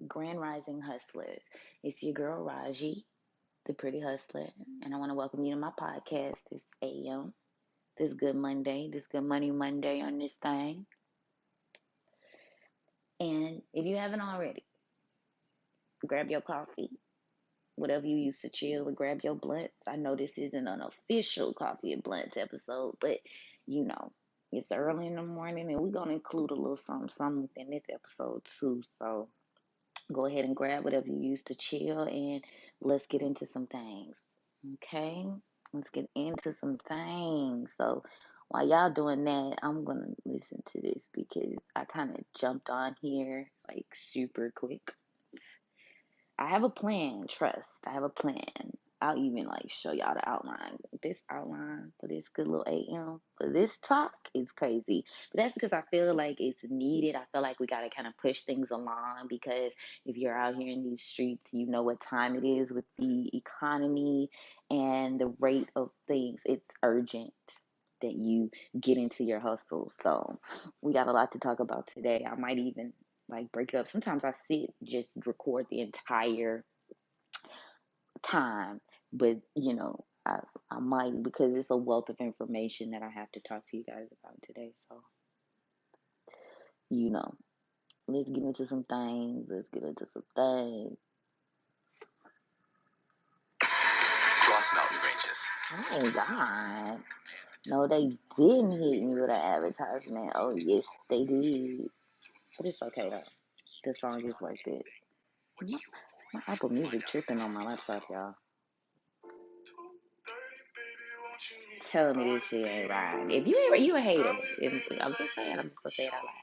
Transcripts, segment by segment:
Grand Rising Hustlers. It's your girl Raji, the pretty hustler, and I want to welcome you to my podcast this AM, this good Monday, this good money Monday on this thing. And if you haven't already, grab your coffee, whatever you use to chill, or grab your blunts. I know this isn't an official coffee and blunts episode, but you know, it's early in the morning, and we're gonna include a little something within this episode too. So go ahead and grab whatever you use to chill and let's get into some things. Okay? Let's get into some things. So while y'all doing that, I'm going to listen to this because I kind of jumped on here like super quick. I have a plan, trust. I have a plan. I'll even like show y'all the outline. This outline for this good little AM for this talk is crazy. But that's because I feel like it's needed. I feel like we gotta kind of push things along because if you're out here in these streets, you know what time it is with the economy and the rate of things. It's urgent that you get into your hustle. So we got a lot to talk about today. I might even like break it up. Sometimes I sit just record the entire time, but I might because it's a wealth of information that I have to talk to you guys about today. So you know, let's get into some things. Let's get into some things. Cross Mountain Ranges. Oh my God. No, they didn't hit me with an advertisement. Oh yes, they did. But it's okay though. The song is worth it. My Apple Music tripping on my laptop, y'all. Tell me this shit ain't right. If you a hater. I'm just saying, I'm just gonna say it out loud.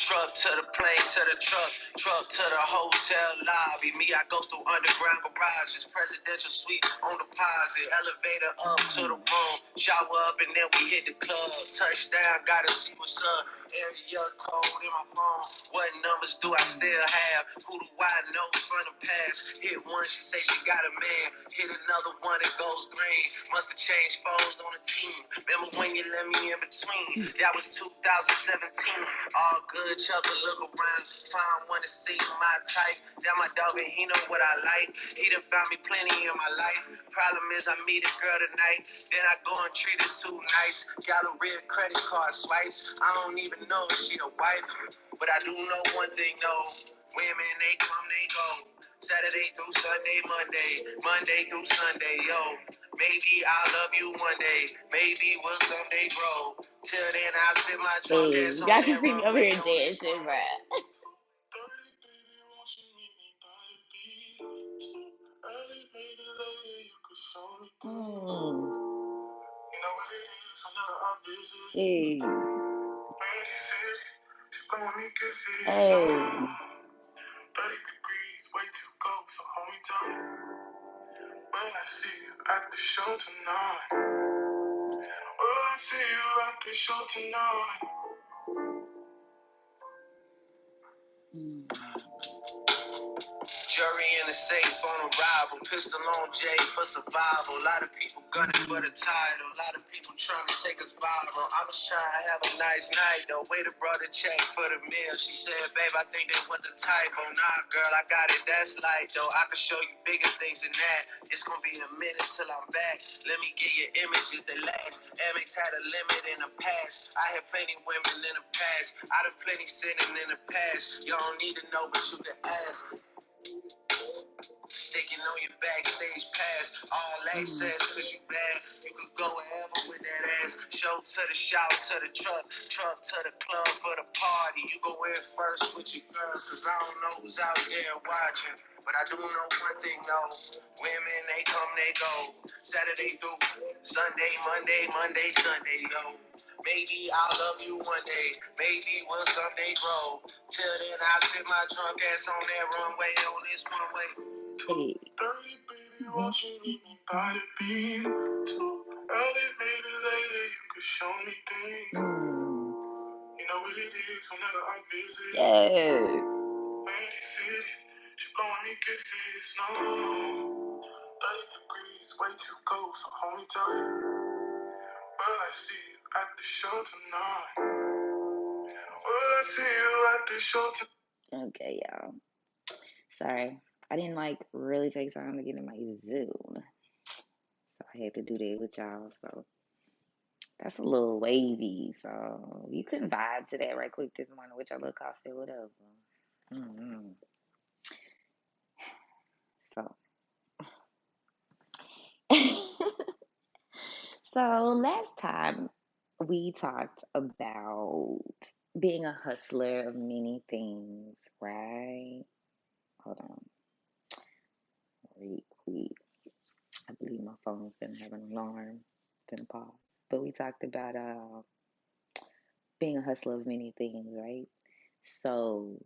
Truck to the plane to the truck to the hotel lobby. Me, I go through underground garages, presidential suites on deposit, elevator up to the room, shower up and then we hit the club. Touchdown, gotta see what's up. Area code in my phone. What numbers do I still have? Who do I know from the past? Hit one, she say she got a man. Hit another one, it goes green. Must have changed foes on the team. Remember when you let me in between? That was 2017. All good, chuckle, look around. Find one to see my type. That my dog and he know what I like. He done found me plenty in my life. Problem is I meet a girl tonight. Then I go and treat her too nice. Galleria credit card swipes. I don't even know if she a wife. But I do know one thing though. Women, they come, they go. Saturday through Sunday, Monday through Sunday, yo. Maybe I'll love you one day. Maybe we'll someday grow. Till then, I'll sit my drunk Hey, ass you on guys that can see me over runway here on this dancing, runway. bruh. Hey. Hey. Jury in the safe on arrival. Pistol on J for survival. A lot of people gunning for the title. A lot of people trying to take us viral. I was trying to have a nice night though. Waiter brought a check for the meal. She said, babe, I think that was a typo. Nah, girl, I got it. That's light though. I can show you bigger things than that. It's gonna be a minute till I'm back. Let me get you images that last. Amex had a limit in the past. I had plenty women in the past. I done plenty sinning in the past. You don't need to know, but you can ask. Sticking on your backstage pass, all access, cause you bad. You could go wherever with that ass. Show to the shout, to the truck to the club for the party. You go in first with your girls, cause I don't know who's out there watching. But I do know one thing though, women, they come, they go. Saturday through Sunday, Monday, Sunday, yo. Maybe I'll love you one day, maybe we'll someday grow. Till then, I sit my drunk ass on that runway, on this one way. Hey. want you to nobody be too early, maybe later you could show me things. You know what it is whenever I visit. Yeah. Windy City, she blowing me kisses. No, 30 degrees, way too cold, so hold me tight. Will I see you at the show tonight? Will I see you at the show tonight? Okay, y'all. Sorry. I didn't really take time to get in my zone. So I had to do that with y'all. So that's a little wavy. So you couldn't vibe to that right quick this morning with your little coffee, whatever. Mm-hmm. So, so last time we talked about being a hustler of many things, right? Hold on. Wait, quick. I believe my phone's gonna have an alarm. Gonna pause. But we talked about being a hustler of many things, right? So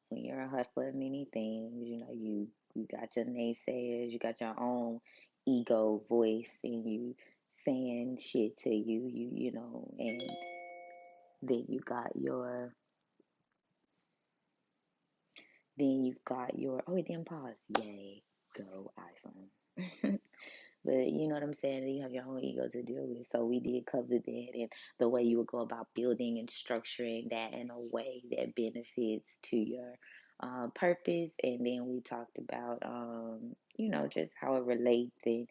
when you're a hustler of many things, you got your naysayers, you got your own ego voice, and you saying shit to and then you've got your oh, it didn't pause. Yay, go iPhone. But you know what I'm saying? You have your own ego to deal with. So we did cover that and the way you would go about building and structuring that in a way that benefits to your purpose. And then we talked about, just how it relates and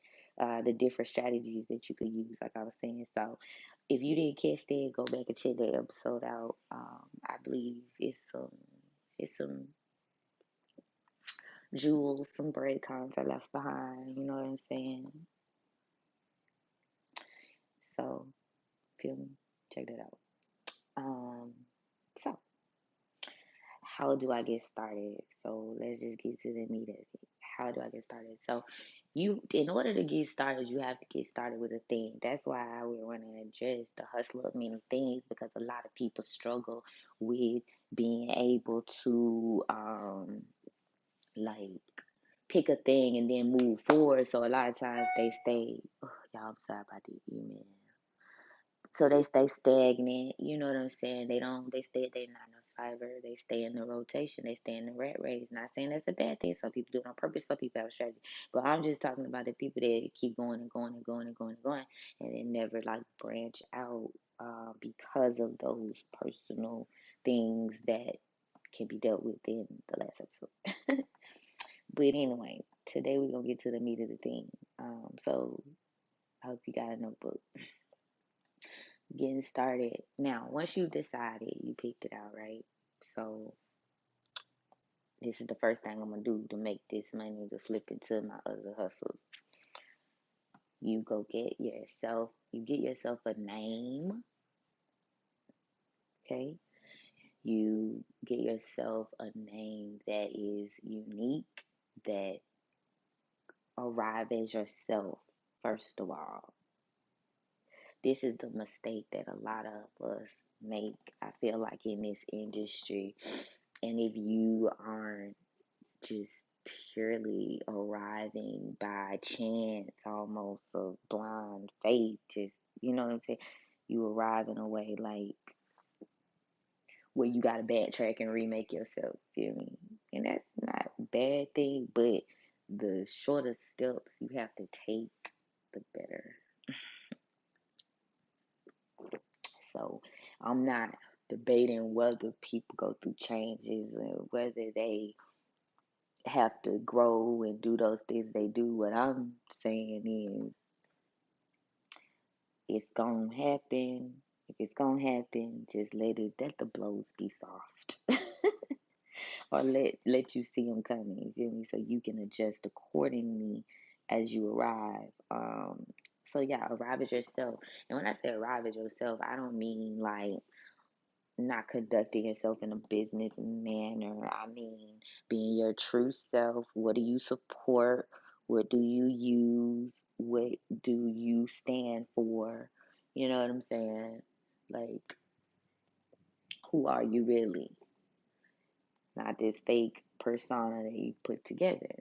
the different strategies that you could use, like I was saying. So if you didn't catch that, go back and check that episode out. I believe it's some jewels, some breadcrumbs are left behind. You know what I'm saying? So feel me? Check that out. So how do I get started? So let's just get to the meat of it. How do I get started? So in order to get started, you have to get started with a thing. That's why we're going to address the hustle of many things, because a lot of people struggle with being able to like pick a thing and then move forward. So a lot of times they stay. Oh, y'all, I'm sorry about the email. So they stay stagnant, you know what I'm saying? They stay at their 9 to 5, they stay in the rotation, they stay in the rat race. Not saying that's a bad thing. Some people do it on purpose, some people have a strategy. But I'm just talking about the people that keep going and going and going and going and going, and they never branch out because of those personal things that can be dealt with in the last episode. But anyway, today we're going to get to the meat of the thing. So I hope you got a notebook. Getting started. Now, once you decided, you picked it out, right? So this is the first thing I'm gonna do to make this money to flip into my other hustles. You get yourself a name, okay? You get yourself a name that is unique, that arrive as yourself, first of all. This is the mistake that a lot of us make, I feel like, in this industry. And if you aren't just purely arriving by chance, almost of blind faith, just, you know what I'm saying? You arrive in a way where you got to backtrack and remake yourself, feel me? And that's not a bad thing, but the shorter steps you have to take, the better. So I'm not debating whether people go through changes and whether they have to grow and do those things they do. What I'm saying is it's gonna happen. If it's gonna happen, just let the blows be soft. Or let you see them coming, you feel me? So you can adjust accordingly as you arrive. So yeah, arrive as yourself. And when I say arrive as yourself, I don't mean not conducting yourself in a business manner. I mean, being your true self. What do you support? What do you use? What do you stand for? You know what I'm saying? Like, who are you really? Not this fake persona that you put together.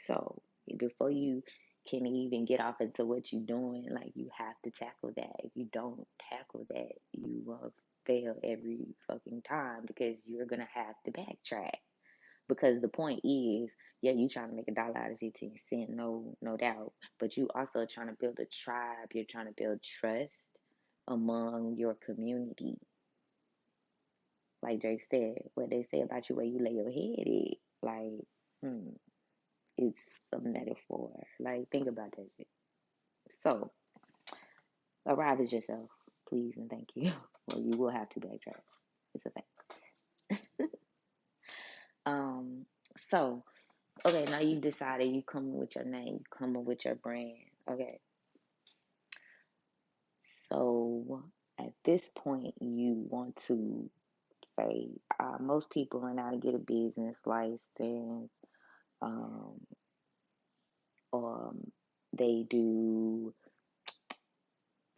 So, before you can even get off into what you're doing, like you have to tackle that. If you don't tackle that, you will fail every fucking time because you're gonna have to backtrack. Because the point is, yeah, you trying to make $1 out of 15 cents, no doubt. But you also trying to build a tribe. You're trying to build trust among your community. Like Drake said, what they say about you where you lay your head is like, it's a metaphor. Like, think about that shit. So, arrive as yourself, please and thank you. Or you will have to backtrack. It's a fact. Um, so okay, now you've decided you coming with your name, you coming with your brand. Okay. So at this point you want to say, most people learn how to get a business license, um, or they do,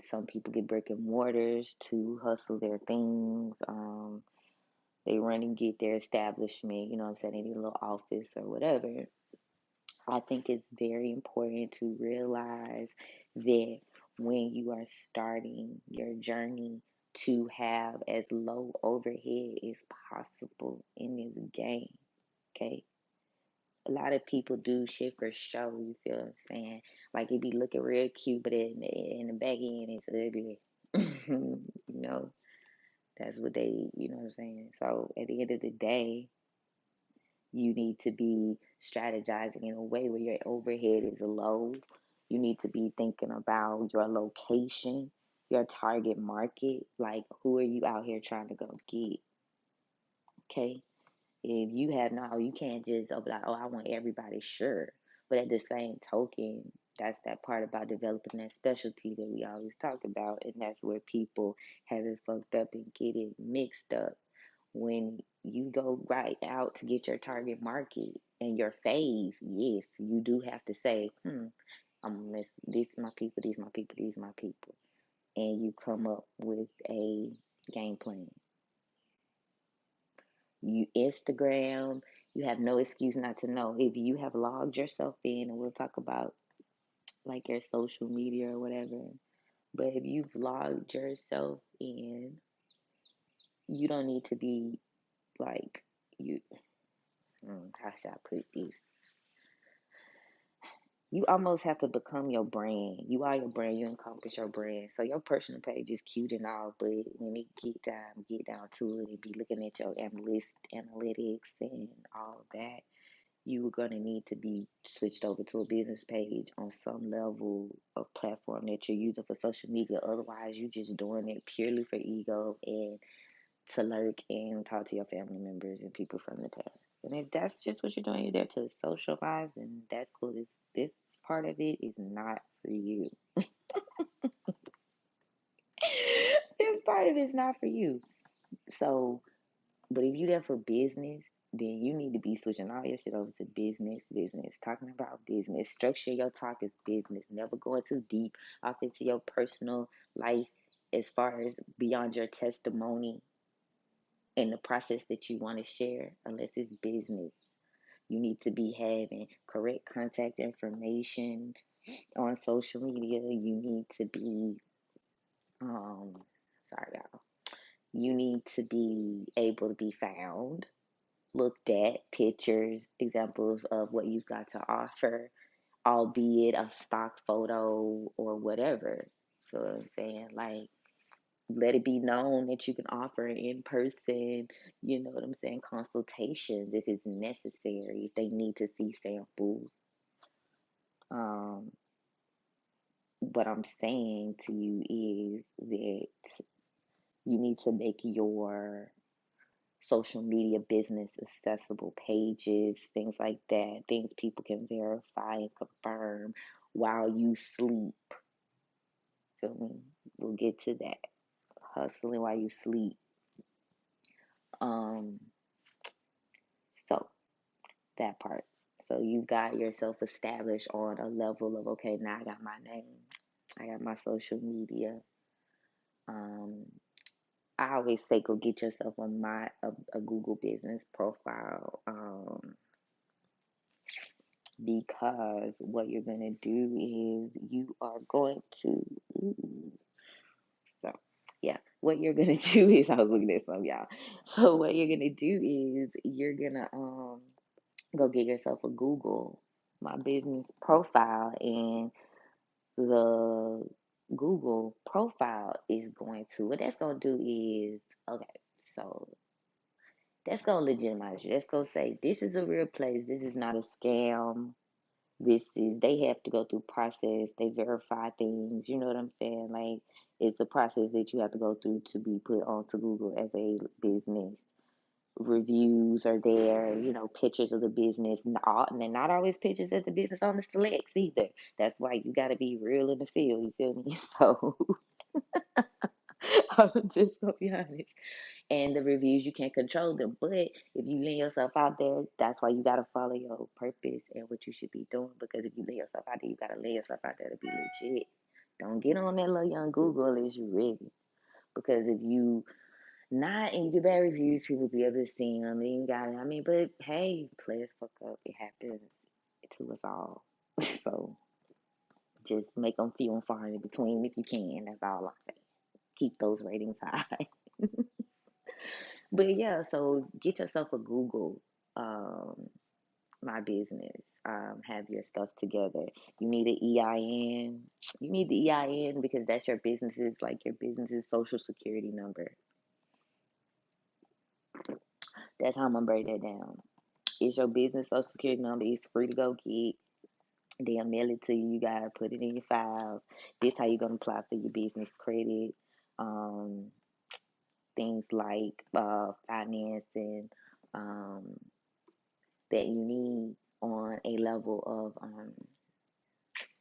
some people get brick and mortars to hustle their things. They run and get their establishment, you know what I'm saying? They need a little office or whatever. I think it's very important to realize that when you are starting your journey, to have as low overhead as possible in this game. Okay. A lot of people do shit for show, you feel what I'm saying? Like it be looking real cute, but in the back end it's ugly. you know, that's what they, you know what I'm saying? So at the end of the day, you need to be strategizing in a way where your overhead is low. You need to be thinking about your location, your target market. Like, who are you out here trying to go get? Okay. If you have no, you can't just be like, oh, I want everybody, sure. But at the same token, that's that part about developing that specialty that we always talk about. And that's where people have it fucked up and get it mixed up. When you go right out to get your target market and your phase, yes, you do have to say, these my people, these my people, these my people. And you come up with a game plan. You Instagram, you have no excuse not to know. If you have logged yourself in, and we'll talk about like your social media or whatever, but if you've logged yourself in, you don't need to be like, you, how should I put this? You almost have to become your brand. You are your brand. You encompass your brand. So your personal page is cute and all, but when it get down to it, and be looking at your analytics and all of that, you are gonna need to be switched over to a business page on some level of platform that you're using for social media. Otherwise, you just doing it purely for ego and to lurk and talk to your family members and people from the past. And if that's just what you're doing, you're there to socialize, and that's cool. This part of it is not for you. This part of it is not for you. So, but if you're there for business, then you need to be switching all your shit over to business, talking about business. Structure your talk as business. Never going too deep off into your personal life as far as beyond your testimony and the process that you want to share, unless it's business. You need to be having correct contact information on social media. You need to be, sorry, y'all. You need to be able to be found, looked at, pictures, examples of what you've got to offer, albeit a stock photo or whatever. So I'm saying, like, let it be known that you can offer in person, you know what I'm saying, consultations if it's necessary, if they need to see samples. Um, what I'm saying to you is that you need to make your social media business accessible, pages, things like that, things people can verify and confirm while you sleep. Feel me? We'll get to that. Hustling while you sleep. Um, so that part. So you got yourself established on a level of, okay, now I got my name, I got my social media. Um, I always say go get yourself a Google business profile. because what you're going to do is you are going to, so yeah, what you're going to do is, I was looking at some, y'all. So what you're going to do is you're going to, go get yourself a Google My Business profile, and the Google profile is going to, what that's going to do is, okay, so that's going to legitimize you. That's going to say, this is a real place. This is not a scam. They have to go through process. They verify things. You know what I'm saying? Like, it's a process that you have to go through to be put onto Google as a business. Reviews are there, pictures of the business. And they're not always pictures of the business on the selects either. That's why you got to be real in the field. You feel me? So I'm just gonna be honest. And the reviews, you can't control them, but if you lay yourself out there, that's why you gotta follow your purpose and what you should be doing. Because if you lay yourself out there, you gotta lay yourself out there to be legit. Don't get on that little young Google unless you ready. Because if you not and you get bad reviews, people be able to see them. Then you got it. I mean, but hey, players fuck up. It happens to us all. So just make them feel far in between if you can. That's all I say. Keep those ratings high. But yeah, so get yourself a Google um, My Business. Have your stuff together. You need an EIN. You need the EIN because that's your business's, like, your business's social security number. That's how I'm gonna break that down. It's your business social security number. It's free to go get. They'll mail it to you. You gotta put it in your files. This how you're gonna apply for your business credit. Um, Things like financing, um, that you need on a level of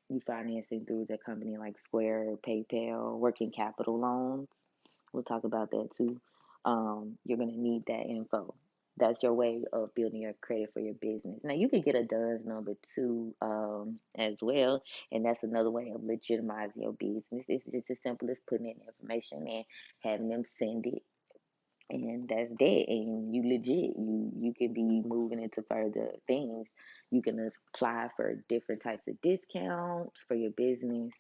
you financing through the company like Square, PayPal, working capital loans. We'll talk about that too. You're gonna need that info. That's your way of building your credit for your business. Now you can get a DUNS number too, as well, and that's another way of legitimizing your business. It's just as simple as putting in information and having them send it, and that's that. And you legit, you can be moving into further things. You can apply for different types of discounts for your business,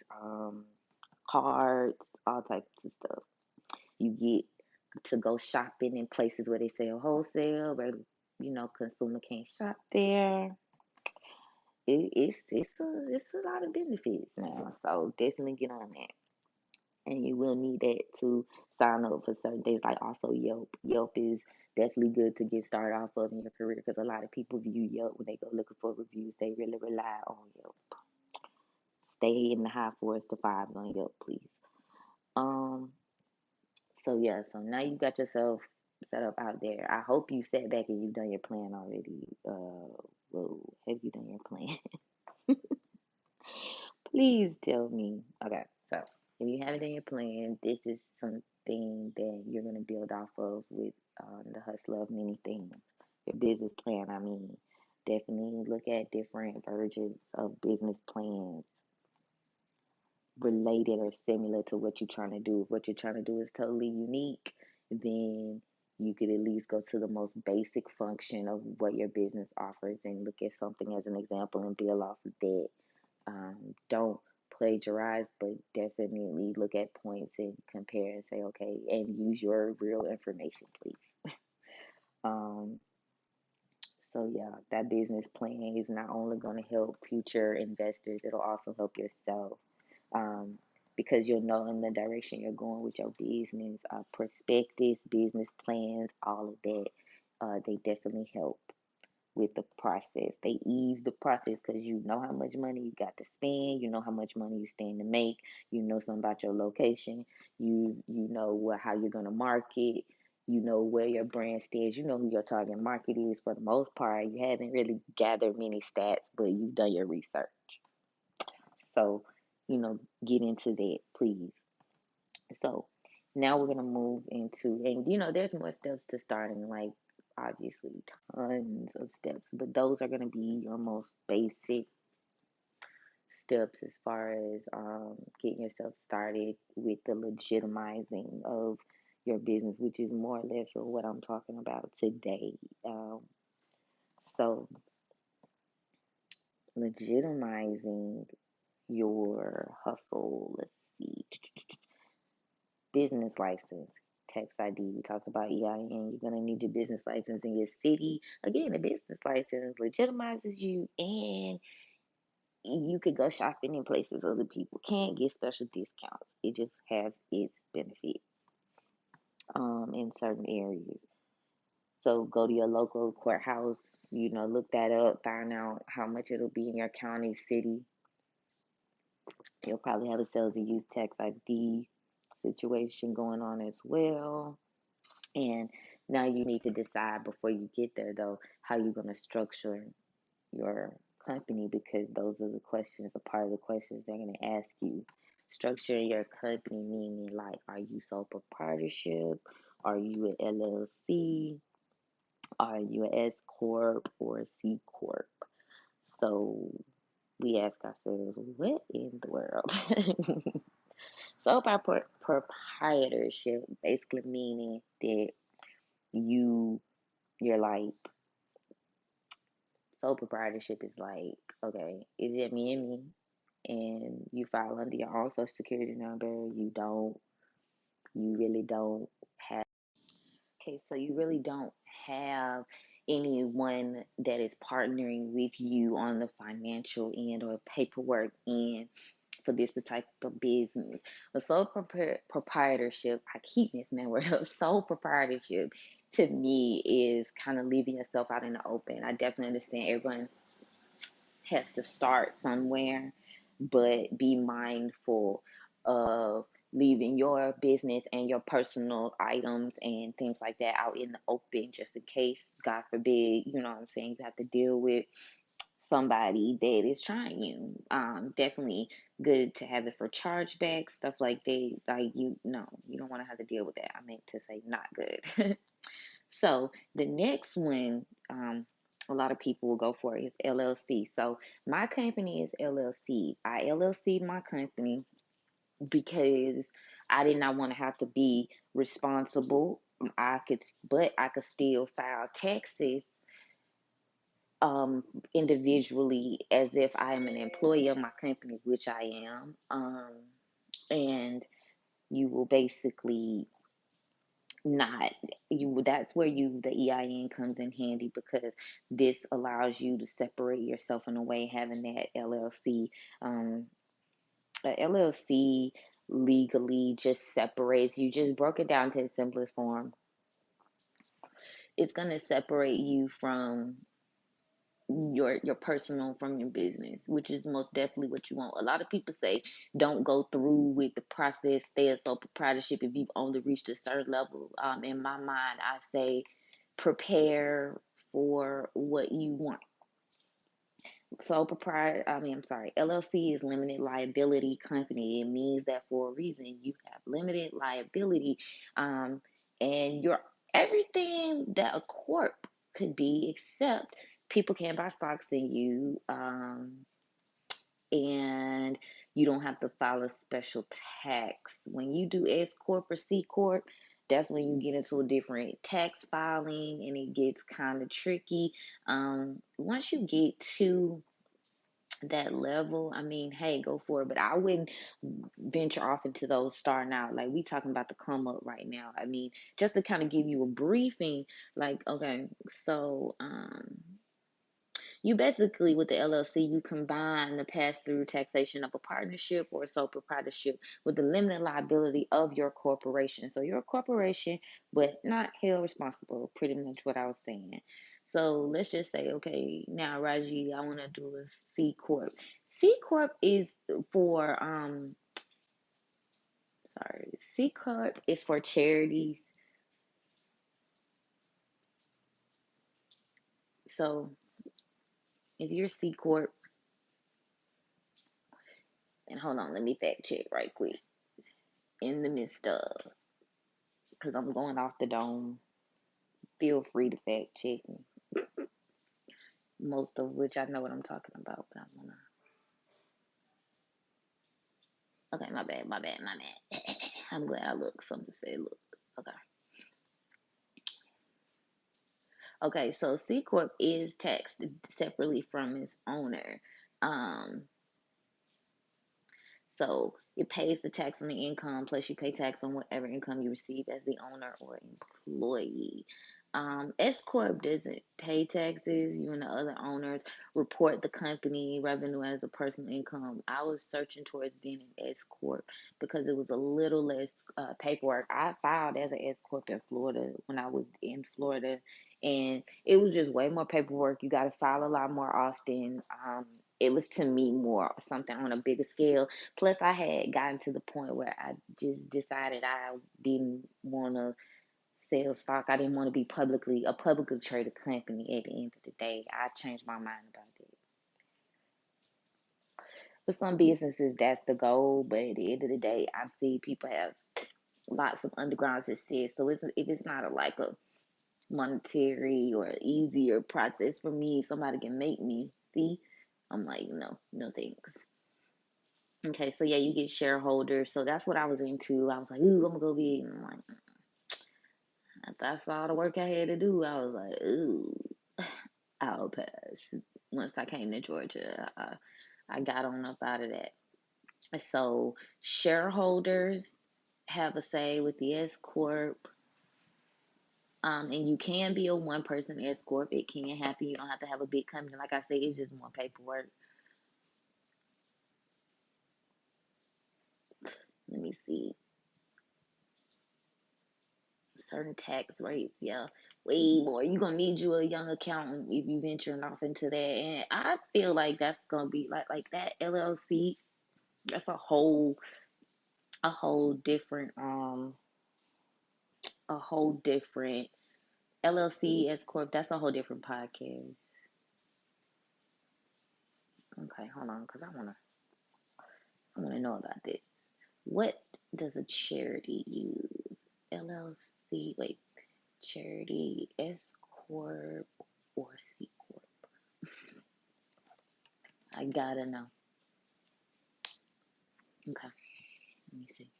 cards, all types of stuff. You get to go shopping in places where they sell wholesale, where consumer can't shop there. It's a lot of benefits now, so definitely get on that. And you will need that to sign up for certain things, like also Yelp. Yelp is definitely good to get started off of in your career because a lot of people view Yelp when they go looking for reviews. They really rely on Yelp. Stay in the high fours to fives on Yelp, please. Um, so yeah, so now you got yourself set up out there. I hope you sat back and you've done your plan already. Whoa, have you done your plan? Please tell me. Okay, so if you haven't done your plan, this is something that you're gonna build off of with the hustle of many things. Your business plan, I mean, definitely look at different versions of business plans related or similar to what you're trying to do. If what you're trying to do is totally unique, then you could at least go to the most basic function of what your business offers and look at something as an example and build off of that. Don't plagiarize, but definitely look at points and compare and say, okay, and use your real information, please. Um, so yeah, that business plan is not only going to help future investors, it'll also help yourself, um, because you'll know in the direction you're going with your business, perspectives, business plans, all of that. They definitely help with the process. They ease the process because you know how much money you got to spend. You know how much money you stand to make. You know something about your location. You know how you're gonna market. You know where your brand stands. You know who your target market is. For the most part, you haven't really gathered many stats, but you've done your research. So, get into that, please. So now we're gonna move into, and there's more steps to starting, like obviously tons of steps, but those are gonna be your most basic steps as far as getting yourself started with the legitimizing of your business, which is more or less of what I'm talking about today. So legitimizing your hustle. Let's see. Business license, tax ID. We talked about EIN. You're going to need your business license in your city. Again, a business license legitimizes you, and you could go shopping in places other people can't, get special discounts. It just has its benefits in certain areas. So go to your local courthouse, look that up, find out how much it'll be in your county, city. You'll probably have a sales and use tax ID situation going on as well. And now you need to decide before you get there, though, how you're going to structure your company, because those are the questions, a part of the questions they're going to ask you. Structuring your company meaning, like, are you sole proprietorship? Are you an LLC? Are you an S corp or a C corp? So we ask ourselves, what in the world? So proprietorship basically meaning that you're like, sole proprietorship is like, okay, it's just me and me, and you file under your own social security number. You really don't have, okay, so you really don't have anyone that is partnering with you on the financial end or paperwork end for this type of business. A sole proprietorship, I keep missing that word up. Sole proprietorship to me is kind of leaving yourself out in the open. I definitely understand everyone has to start somewhere, but be mindful of leaving your business and your personal items and things like that out in the open, just in case, God forbid, you know what I'm saying, you have to deal with somebody that is trying you. Definitely good to have it for chargebacks, stuff like that. Like, you don't want to have to deal with that. I meant to say not good. So the next one, a lot of people will go for is LLC. So my company is LLC. I LLC'd my company because I did not want to have to be responsible. I could still file taxes individually as if I am an employee of my company, which I am. And you will basically not you that's where you the EIN comes in handy, because this allows you to separate yourself in a way. Having that LLC, um a LLC legally just separates you. Just broke it down to its simplest form, it's going to separate you from your personal from your business, which is most definitely what you want. A lot of people say don't go through with the process, stay a sole proprietorship if you've only reached a certain level. In my mind, I say prepare for what you want. Sole proprietor, I'm sorry, LLC is limited liability company. It means that for a reason. You have limited liability, um, and you're everything that a corp could be, except people can't buy stocks in you, and you don't have to file a special tax. When you do S corp or C corp, that's when you get into a different tax filing, and it gets kind of tricky. Once you get to that level, I mean, hey, go for it. But I wouldn't venture off into those starting out. Like, we talking about the come up right now. I mean, just to kind of give you a briefing, like, okay, so you basically, with the LLC, you combine the pass through taxation of a partnership or a sole proprietorship with the limited liability of your corporation. So you're a corporation, but not held responsible, pretty much what I was saying. So let's just say, okay, now Raji, I want to do a C Corp. C Corp is for, C Corp is for charities. So if you're C Corp, and hold on, let me fact check right quick in the midst of, because I'm going off the dome. Feel free to fact check me. Most of which I know what I'm talking about, but I'm gonna. Okay, my bad. I'm glad I looked. Something said look. Okay. Okay, so C Corp is taxed separately from its owner. Um, so it pays the tax on the income, plus you pay tax on whatever income you receive as the owner or employee. S Corp doesn't pay taxes. You and the other owners report the company revenue as a personal income. I was searching towards being an S Corp because it was a little less paperwork. I filed as an S Corp in Florida when I was in Florida, and it was just way more paperwork. You got to file a lot more often. It was to me more something on a bigger scale. Plus, I had gotten to the point where I just decided I didn't want to sell stock. I didn't want to be a publicly traded company at the end of the day. I changed my mind about it. For some businesses, that's the goal, but at the end of the day, I see people have lots of underground success. So if it's not like a monetary or easier process for me, somebody can make me see. I'm like, no, no thanks. Okay, so yeah, you get shareholders. So that's what I was into. I was like, ooh, I'm gonna go big. And I'm like, that's all the work I had to do. I was like, ooh, I'll pass. Once I came to Georgia, I got on up out of that. So shareholders have a say with the S corp, and you can be a one person S corp. It can happen. You don't have to have a big company. Like I say, it's just more paperwork. Let me see. Certain tax rates, yeah, way more. You're gonna need you a young accountant if you venturing off into that. And I feel like that's gonna be like that LLC. That's a whole different a whole different LLC S corp. That's a whole different podcast. Okay, hold on, cause I wanna know about this. What does a charity use? LLC, wait, charity S corp or C corp? I gotta know. Okay, let me see.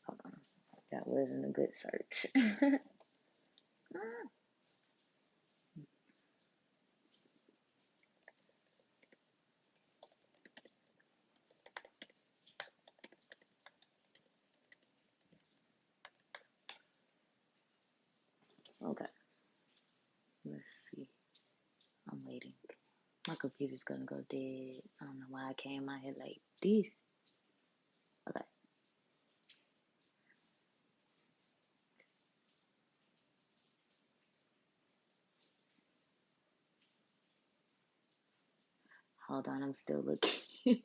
Hold on. That wasn't a good search. Okay, let's see. I'm waiting. My computer's gonna go dead. I don't know why I came out here like this. Okay, hold on. I'm still looking.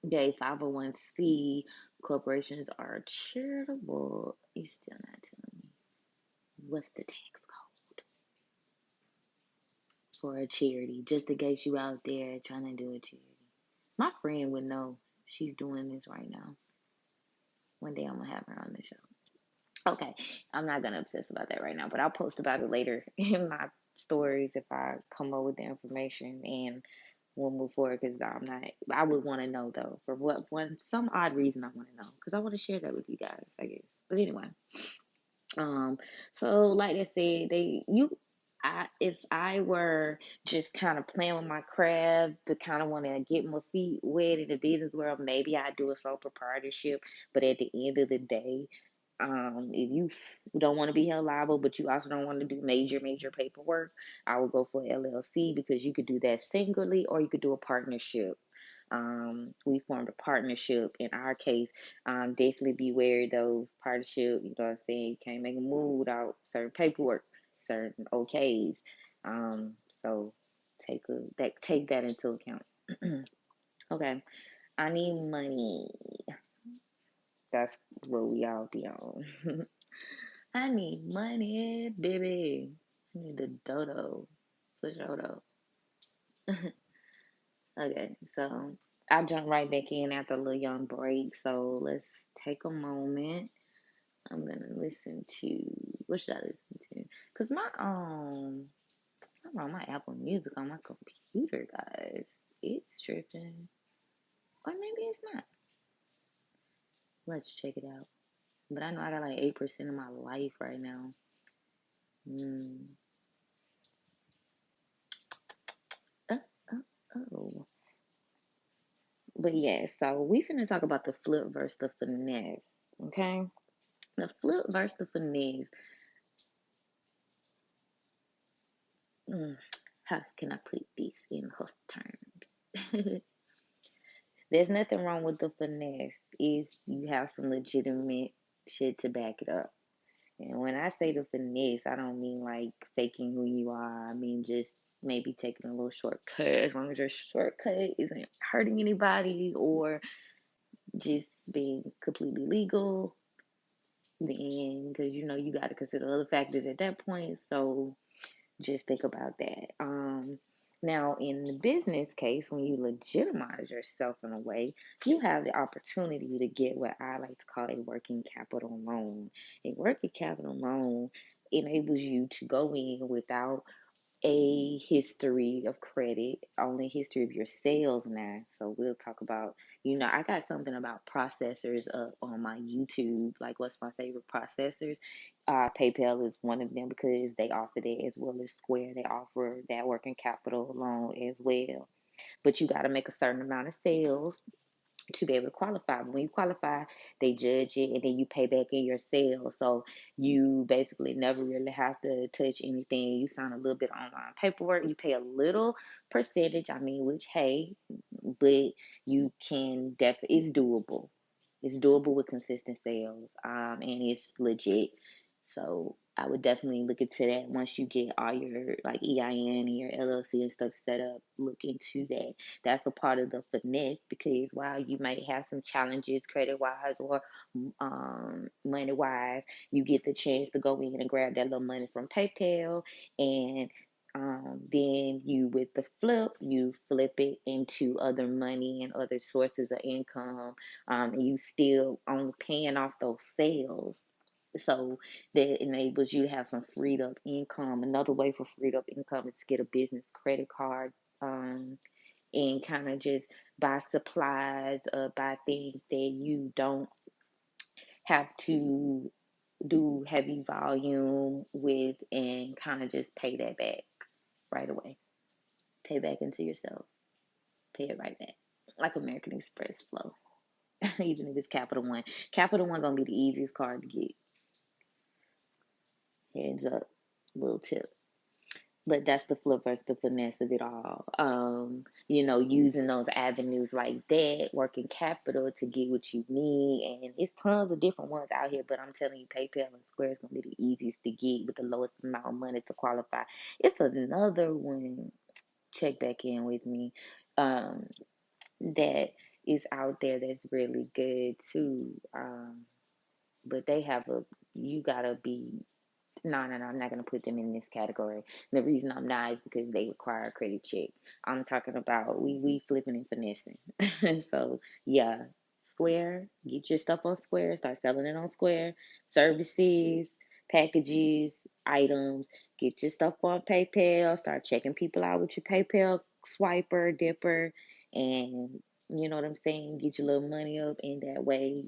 Okay, 501c corporations are charitable. You still not telling me. What's the tax code for a charity? Just in case you out there trying to do a charity. My friend would know. She's doing this right now. One day I'm gonna have her on the show. Okay, I'm not gonna obsess about that right now, but I'll post about it later in my stories if I come up with the information, and we'll move forward because I'm not. I would want to know though for what one some odd reason I want to know because I want to share that with you guys, I guess. But anyway, um, so like I said, if I were just kind of playing with my craft, but kind of want to get my feet wet in the business world, maybe I'd do a sole proprietorship. But at the end of the day, if you don't want to be held liable, but you also don't want to do major paperwork, I would go for LLC because you could do that singly or you could do a partnership. We formed a partnership in our case. Definitely beware those partnership. You know what I'm saying? You can't make a move without certain paperwork, certain OKs. So take that into account. Okay, I need money. That's what we all be on. I need money, baby. I need the dodo for sure though. Okay, so I jumped right back in after a little young break. So let's take a moment. I'm gonna listen to what should I listen to? Cause I'm on my Apple Music on my computer, guys. It's tripping, or maybe it's not. Let's check it out. But I know I got like 8% of my life right now. Mm. Uh, oh. But yeah, so we finna talk about the flip versus the finesse. Okay? The flip versus the finesse. Mm, how can I put this in her terms? There's nothing wrong with the finesse if you have some legitimate shit to back it up. And when I say the finesse, I don't mean like faking who you are. I mean just maybe taking a little shortcut as long as your shortcut isn't hurting anybody or just being completely legal. Then, because you got to consider other factors at that point. So just think about that. Now, in the business case, when you legitimize yourself in a way, you have the opportunity to get what I like to call a working capital loan. A working capital loan enables you to go in without a history of credit, only history of your sales now. So we'll talk about, I got something about processors up on my YouTube, like what's my favorite processors. PayPal is one of them because they offer that as well as Square. They offer that working capital loan as well. But you got to make a certain amount of sales to be able to qualify. But when you qualify, they judge it and then you pay back in your sale. So you basically never really have to touch anything. You sign a little bit of online paperwork. You pay a little percentage. I mean, which hey, but you can definitely it's doable. It's doable with consistent sales, and it's legit. So I would definitely look into that once you get all your like EIN and your LLC and stuff set up. Look into that. That's a part of the finesse because while you might have some challenges credit wise or money wise, you get the chance to go in and grab that little money from PayPal and then you with the flip, you flip it into other money and other sources of income, and you still only paying off those sales. So that enables you to have some freed up income. Another way for freed up income is to get a business credit card, and kind of just buy supplies, buy things that you don't have to do heavy volume with, and kind of just pay that back right away. Pay back into yourself. Pay it right back. Like American Express flow. Even if it's Capital One. Capital One gonna be the easiest card to get. Heads up. Little tip. But that's the flip versus the finesse of it all. Using those avenues like that, working capital to get what you need. And it's tons of different ones out here, but I'm telling you, PayPal and Square is going to be the easiest to get with the lowest amount of money to qualify. It's another one, check back in with me, um, that is out there that's really good too. But they have you gotta be no, I'm not gonna put them in this category. The reason I'm not is because they require a credit check. I'm talking about we flipping and finessing. So yeah, Square, get your stuff on Square, start selling it on Square. Services, packages, items, get your stuff on PayPal, start checking people out with your PayPal swiper, dipper, and you know what I'm saying, get your little money up in that way,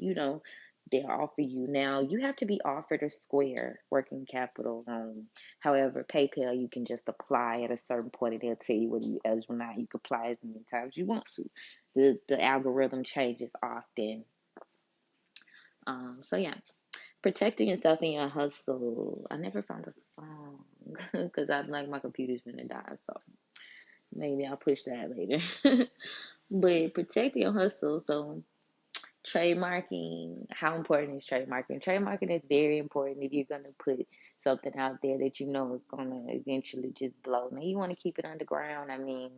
they'll offer you. Now, you have to be offered a Square working capital loan. However, PayPal, you can just apply at a certain point and they'll tell you whether you're eligible or not. You can apply as many times as you want to. The algorithm changes often. So, yeah, protecting yourself in your hustle. I never found a song because I'm like, my computer's gonna die. So, maybe I'll push that later. But protecting your hustle. So, trademarking, how important is trademarking? Trademarking is very important if you're going to put something out there that you know is going to eventually just blow. Now, you want to keep it underground, I mean,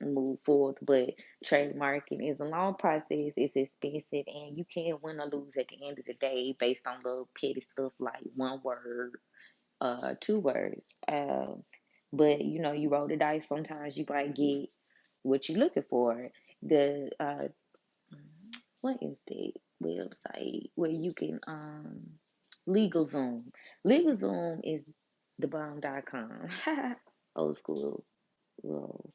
move forward, but trademarking is a long process, it's expensive, and you can't win or lose at the end of the day based on little petty stuff like one word, 2 words. But, you roll the dice, sometimes you might get what you're looking for. The what is the website where you can LegalZoom. LegalZoom is thebomb.com. Old school little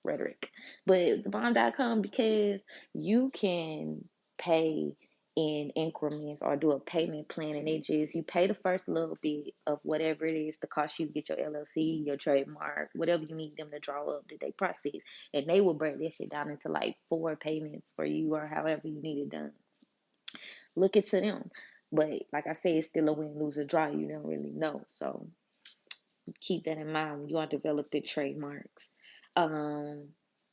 rhetoric. But thebomb.com because you can pay in increments or do a payment plan, and it just you pay the first little bit of whatever it is the cost you to get your LLC, your trademark, whatever you need them to draw up that they process, and they will break that shit down into like 4 payments for you or however you need it done. Look into them. But like I said, it's still a win, lose, or draw. You don't really know. So keep that in mind when you are developing trademarks. Um,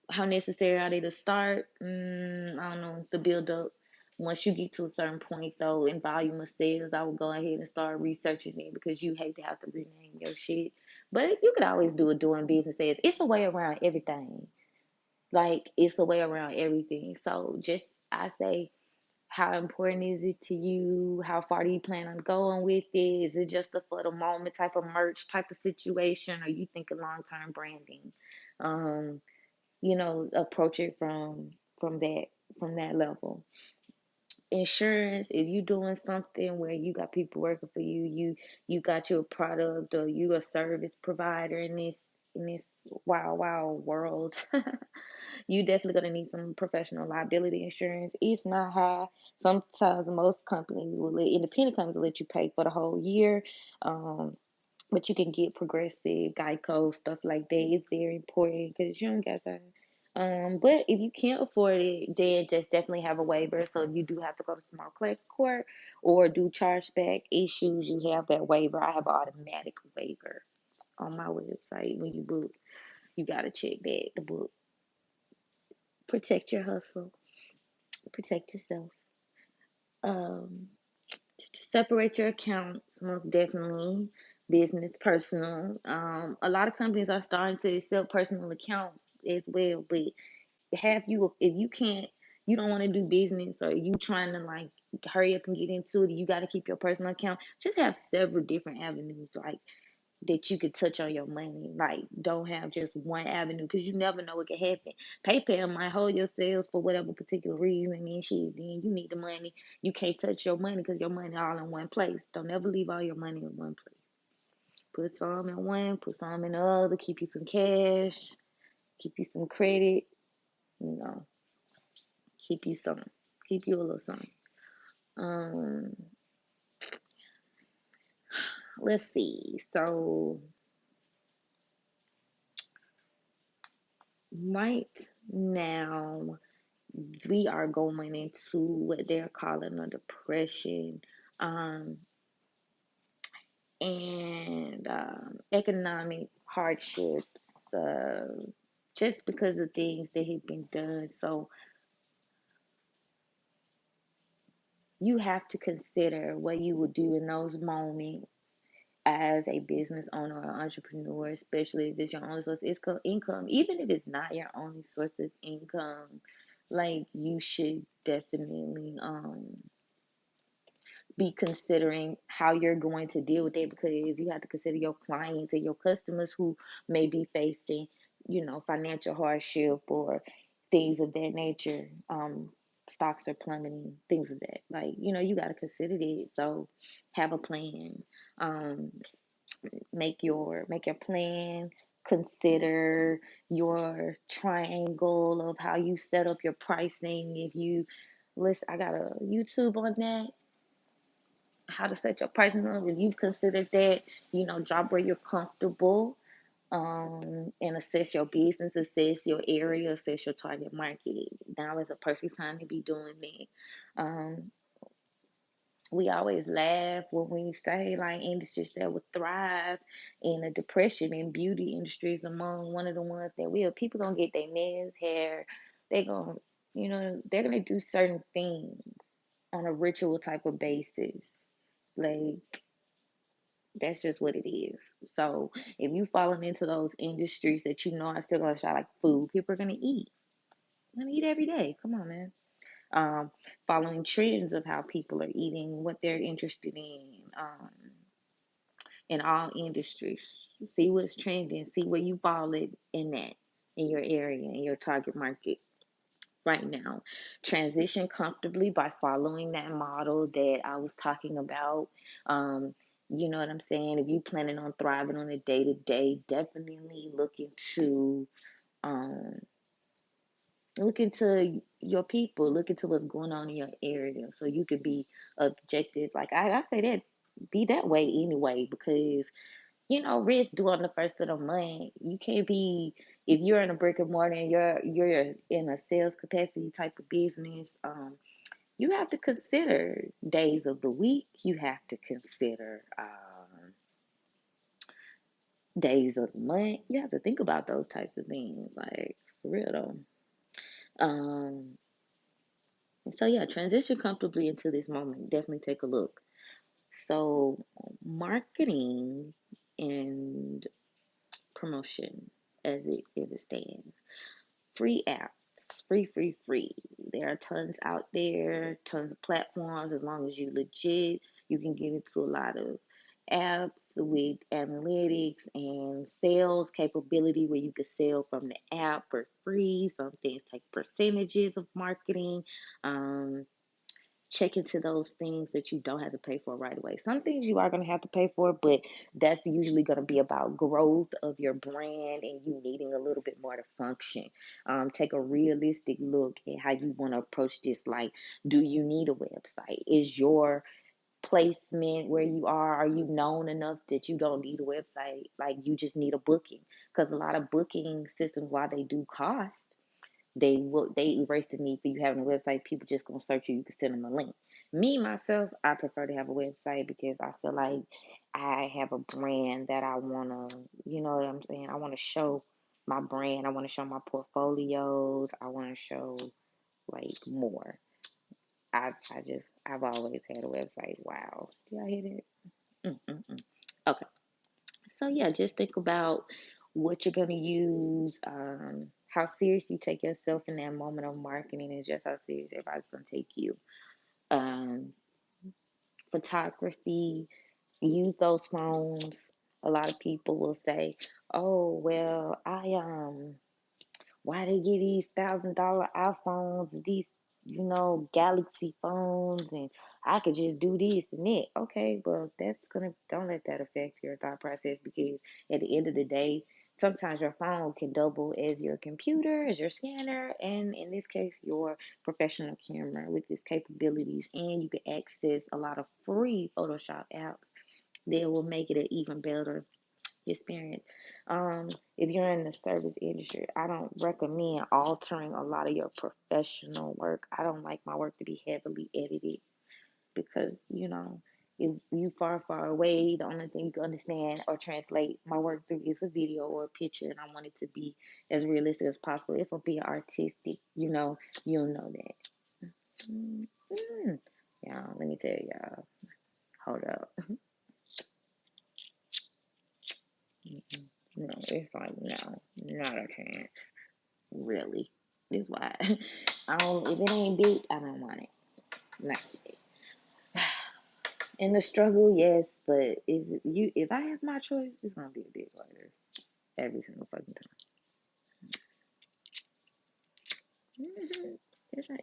how necessary are they to start? I don't know. The build up. Once you get to a certain point, though, in volume of sales, I would go ahead and start researching it because you hate to have to rename your shit. But you could always do it doing business as. It's a way around everything. Like, it's a way around everything. So just, I say, how important is it to you? How far do you plan on going with it? Is it just a for the moment type of merch type of situation? Are you thinking long term branding? Um, approach it from that from that level. Insurance, if you're doing something where you got people working for you, you got your product or you a service provider in this wild world. You definitely gonna need some professional liability insurance. It's not high. Sometimes most companies independent companies will let you pay for the whole year. Um, but you can get Progressive, Geico, stuff like that. It's very important because you don't got that. But if you can't afford it, then just definitely have a waiver. So if you do have to go to small claims court or do chargeback issues, you have that waiver. I have an automatic waiver on my website. When you book, you gotta check that the book. Protect your hustle. Protect yourself. Um, Separate your accounts, most definitely. Business, personal. A lot of companies are starting to accept personal accounts as well, but have you if you can't, you don't want to do business or you trying to like hurry up and get into it, you got to keep your personal account. Just have several different avenues like that you could touch on your money. Like, don't have just one avenue because you never know what could happen. PayPal might hold your sales for whatever particular reason, and shit. Then you need the money. You can't touch your money because your money all in one place. Don't ever leave all your money in one place. Put some in one, put some in the other. Keep you some cash. Keep you some credit. You know, keep you some. Keep you a little something. Um, let's see. So right now we are going into what they're calling a depression, um, and economic hardships, just because of things that have been done. So you have to consider what you would do in those moments as a business owner or entrepreneur, especially if it's your only source of income, even if it's not your only source of income. Like, you should definitely be considering how you're going to deal with it, because you have to consider your clients and your customers who may be facing, financial hardship or things of that nature. Stocks are plummeting, things of that. Like, you got to consider it. So have a plan. Um, make your plan. Consider your triangle of how you set up your pricing. If you list, I got a YouTube on that, how to set your pricing up. If you've considered that, drop where you're comfortable, and assess your business, assess your area, assess your target market. Now is a perfect time to be doing that. We always laugh when we say like industries that would thrive in a depression, and beauty industries among one of the ones that will. People gonna get their nails, hair, they gonna, they're gonna do certain things on a ritual type of basis. Like, that's just what it is. So if you falling into those industries that are still gonna shine, like food, people are gonna eat. Gonna eat every day. Come on, man. Following trends of how people are eating, what they're interested in all industries. See what's trending. See where you fall in that, in your area, in your target market right now. Transition comfortably by following that model that I was talking about. You know what I'm saying? If you planning on thriving on a day to day, definitely look into um, Look into your people, look into what's going on in your area so you could be objective. Like I say that be that way anyway because rent due on the first of the month. You can't be if you're in a brick and mortar and you're in a sales capacity type of business. You have to consider days of the week. You have to consider days of the month. You have to think about those types of things, like for real though. So yeah, transition comfortably into this moment. Definitely take a look. So marketing and promotion as it stands. Free apps, free. There are tons out there, tons of platforms. As long as you legit, you can get into a lot of apps with analytics and sales capability where you can sell from the app for free. Some things take percentages of marketing. Um, Check into those things that you don't have to pay for right away. Some things you are going to have to pay for, but that's usually going to be about growth of your brand and you needing a little bit more to function. Take a realistic look at how you want to approach this. Like, do you need a website? Is your placement where you are you known enough that you don't need a website? Like, you just need a booking? Because a lot of booking systems, while they do cost, they erase the need for you having a website. People just gonna search you. You can send them a link. Me myself, I prefer to have a website because I feel like I have a brand that I wanna, you know what I'm saying. I wanna show my brand. I wanna show my portfolios. I wanna show like more. I've always had a website. Wow, did I hit it? Mm-mm-mm. Okay. So yeah, just think about what you're gonna use, how serious you take yourself in that moment of marketing, and just how serious everybody's gonna take you. Um, Photography, use those phones. A lot of people will say, "Oh, well, why they get these $1,000 iPhones, these Galaxy phones, and I could just do this and that." Okay, well don't let that affect your thought process because at the end of the day, sometimes your phone can double as your computer, as your scanner, and in this case, your professional camera with its capabilities, and you can access a lot of free Photoshop apps that will make it an even better experience. If you're in the service industry, I don't recommend altering a lot of your professional work. I don't like my work to be heavily edited because, if you far away, the only thing you can understand or translate my work through is a video or a picture, and I want it to be as realistic as possible. If I'm being artistic, you'll know that. Mm-hmm. Yeah, let me tell y'all. Hold up. No, it's like no, not a chance. Really. This why I don't. If it ain't big, I don't want it. Not in the struggle, yes, but if I have my choice, it's gonna be a big later every single fucking time.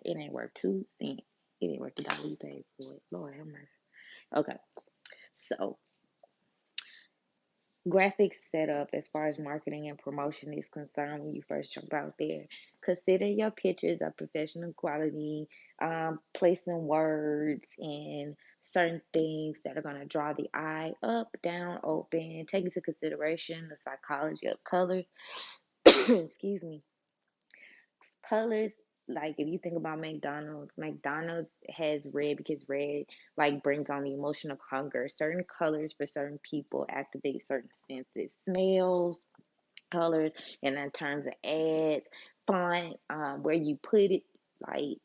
It ain't worth 2 cents. It ain't worth the dollar you paid for it. Lord have mercy. Okay, so graphics setup as far as marketing and promotion is concerned when you first jump out there. Consider your pictures of professional quality, placing words and certain things that are going to draw the eye up, down, open. Take into consideration the psychology of colors. Excuse me. Colors, like if you think about McDonald's has red because red like brings on the emotional hunger. Certain colors for certain people activate certain senses, smells, colors, and in terms of ads, font, where you put it, like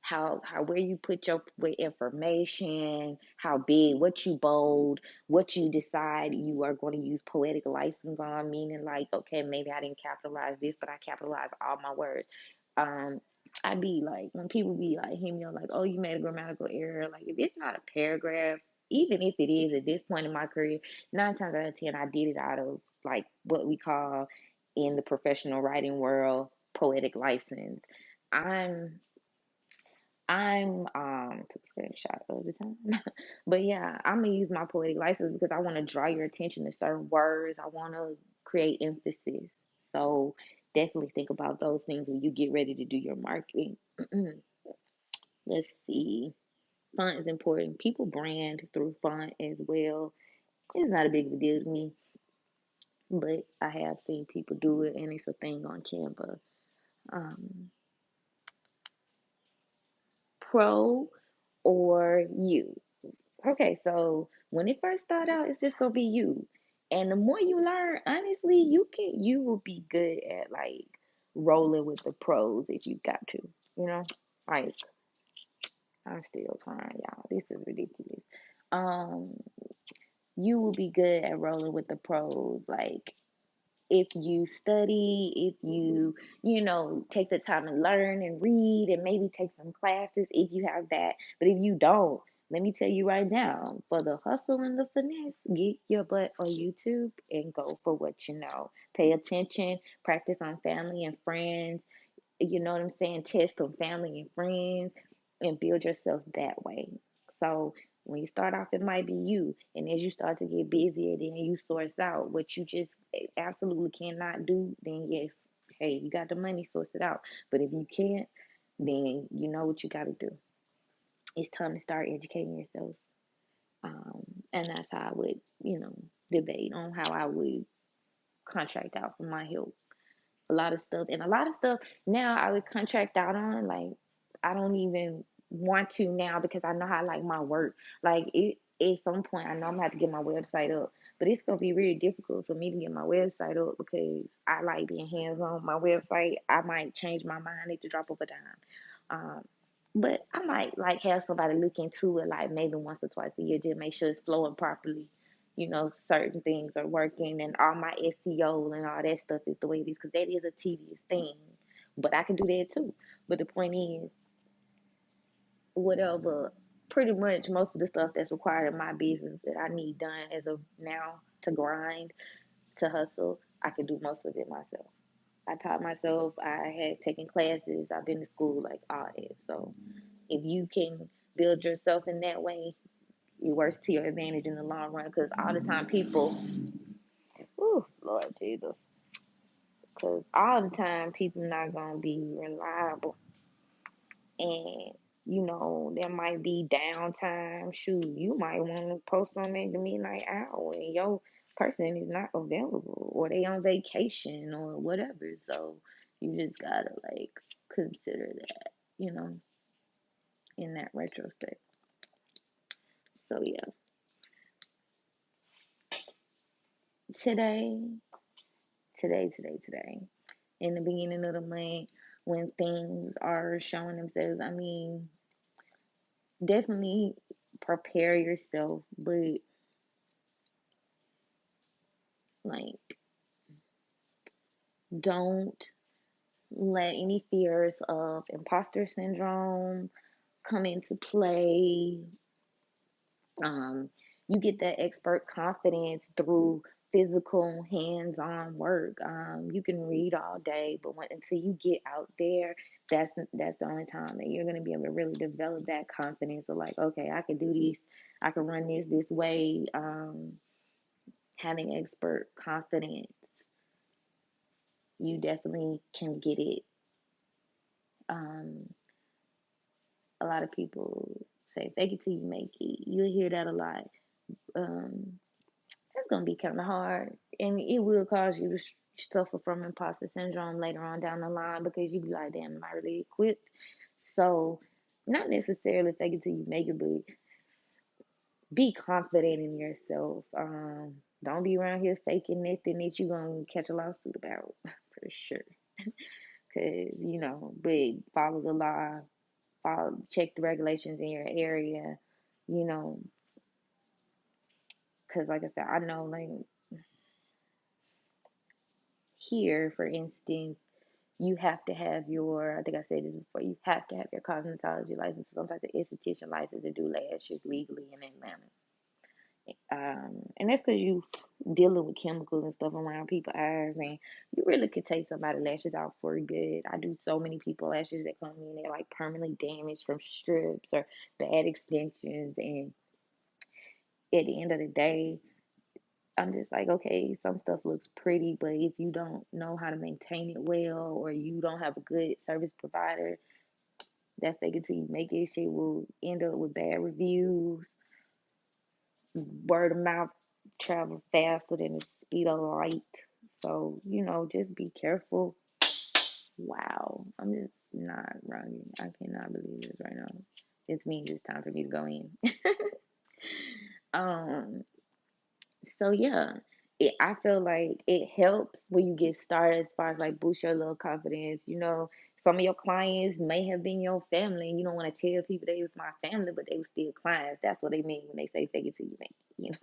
how where you put your information, how big, what you bold, what you decide you are going to use poetic license on, meaning like, okay, maybe I didn't capitalize this, but I capitalized all my words. Um, I be like, when people be like, hit me up like, oh, you made a grammatical error. Like, if it's not a paragraph, even if it is at this point in my career, 9 times out of 10, I did it out of like what we call in the professional writing world poetic license. I'm I'm took a screenshot of the time. But yeah, I'm gonna use my poetic license because I want to draw your attention to certain words. I want to create emphasis. So definitely think about those things when you get ready to do your marketing. Let's see. Font is important. People brand through font as well. It's not a big of a deal to me, but I have seen people do it, and it's a thing on Canva. Um, Pro or you. Okay, so when it first start out, it's just gonna be you. And the more you learn, honestly, you will be good at like rolling with the pros if you got to. You know? Like I'm still trying, y'all. This is ridiculous. Um, you will be good at rolling with the pros. Like if you study, if you take the time to learn and read and maybe take some classes if you have that. But if you don't, let me tell you right now, for the hustle and the finesse, get your butt on YouTube and go for what you know. Pay attention, practice on family and friends, you know what I'm saying, test on family and friends and build yourself that way. So when you start off, it might be you. And as you start to get busier, then you source out what you just absolutely cannot do, then yes, hey, you got the money, source it out. But if you can't, then you know what you got to do. It's time to start educating yourself. Um, and that's how I would, debate on how I would contract out for my help. A lot of stuff now I would contract out on. Like I don't even want to now because I know how I like my work. Like it at some point I know I'm gonna have to get my website up. But it's gonna be really difficult for me to get my website up because I like being hands on my website. I might change my mind at the drop of a dime. But I might like have somebody look into it like maybe once or twice a year, just make sure it's flowing properly. Certain things are working and all my SEO and all that stuff is the way it is because that is a tedious thing. But I can do that too. But the point is, whatever, pretty much most of the stuff that's required in my business that I need done as of now to grind, to hustle, I can do most of it myself. I taught myself, I had taken classes, I've been to school, like all that. So if you can build yourself in that way, it works to your advantage in the long run. Because all the time people, oh Lord Jesus, because all the time people not gonna be reliable, and there might be downtime. Shoot, you might want to post something at the midnight hour, and your person is not available, or they on vacation, or whatever. So you just gotta like consider that, in that retrospect. So yeah, today, today, in the beginning of the month, when things are showing themselves, I mean, definitely prepare yourself, but like, don't let any fears of imposter syndrome come into play. Um, you get that expert confidence through physical hands-on work. You can read all day, but until you get out there, that's the only time that you're gonna be able to really develop that confidence of like, okay, I can do this, I can run this way. Having expert confidence, you definitely can get it. Um, a lot of people say fake it till you make it. You'll hear that a lot. Um, That's gonna be kind of hard, and it will cause you to suffer from imposter syndrome later on down the line because you be like, "Damn, am I really equipped?" So, not necessarily fake it till you make it, but be confident in yourself. Don't be around here faking nothing that you gonna catch a lawsuit about for sure. Cause but follow the law, check the regulations in your area, you know. Cause like I said, I know like here, for instance, you have to have your, I think I said this before, you have to have your cosmetology license, some type of esthetician license to do lashes legally in Atlanta. And that's because you dealing with chemicals and stuff around people's eyes, and you really could take somebody's lashes out for good. I do so many people lashes that come in, they're like permanently damaged from strips or bad extensions, and at the end of the day, I'm just like, okay, some stuff looks pretty, but if you don't know how to maintain it well, or you don't have a good service provider that's taking to you, make it, shit will end up with bad reviews. Word of mouth travel faster than the speed of light. So, just be careful. Wow. I'm just not running. I cannot believe this right now. It means it's time for me to go in. um, so yeah. I feel like it helps when you get started as far as like boost your little confidence. Some of your clients may have been your family, and you don't want to tell people they was my family, but they were still clients. That's what they mean when they say fake it till you make it.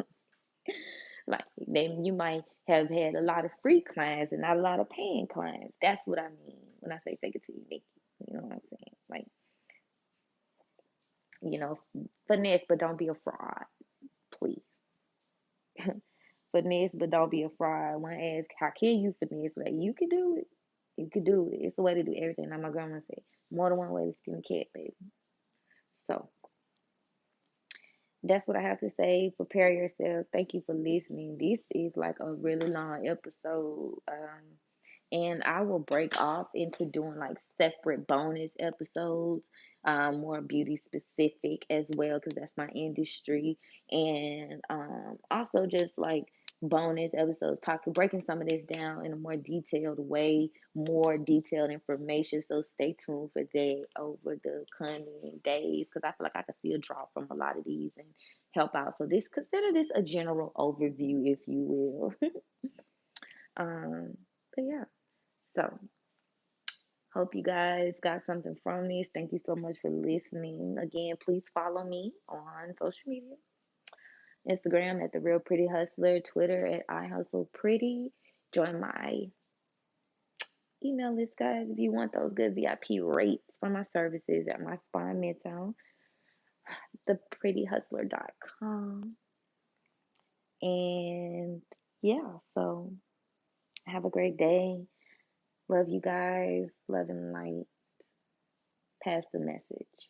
Like then you might have had a lot of free clients and not a lot of paying clients. That's what I mean when I say fake it till you make it. You know what I'm saying? Like, you know, finesse, but don't be a fraud, please. Finesse, but don't be a fraud. When I ask, how can you finesse? Like, you can do it. You can do it. It's a way to do everything. Like my grandma said, more than one way to skin a cat, baby. So that's what I have to say. Prepare yourselves. Thank you for listening. This is like a really long episode. And I will break off into doing like separate bonus episodes, more beauty specific as well, because that's my industry, and also just like bonus episodes talking breaking some of this down in a more detailed way, more detailed information. So stay tuned for that over the coming days, because I feel like I can see a draw from a lot of these and help out. So consider this a general overview, if you will. But yeah. So, hope you guys got something from this. Thank you so much for listening. Again, please follow me on social media: Instagram at The Real Pretty Hustler, Twitter at I Hustle Pretty. Join my email list, guys, if you want those good VIP rates for my services at my spa in Midtown, theprettyhustler.com. And yeah, so have a great day. Love you guys. Love and light. Pass the message.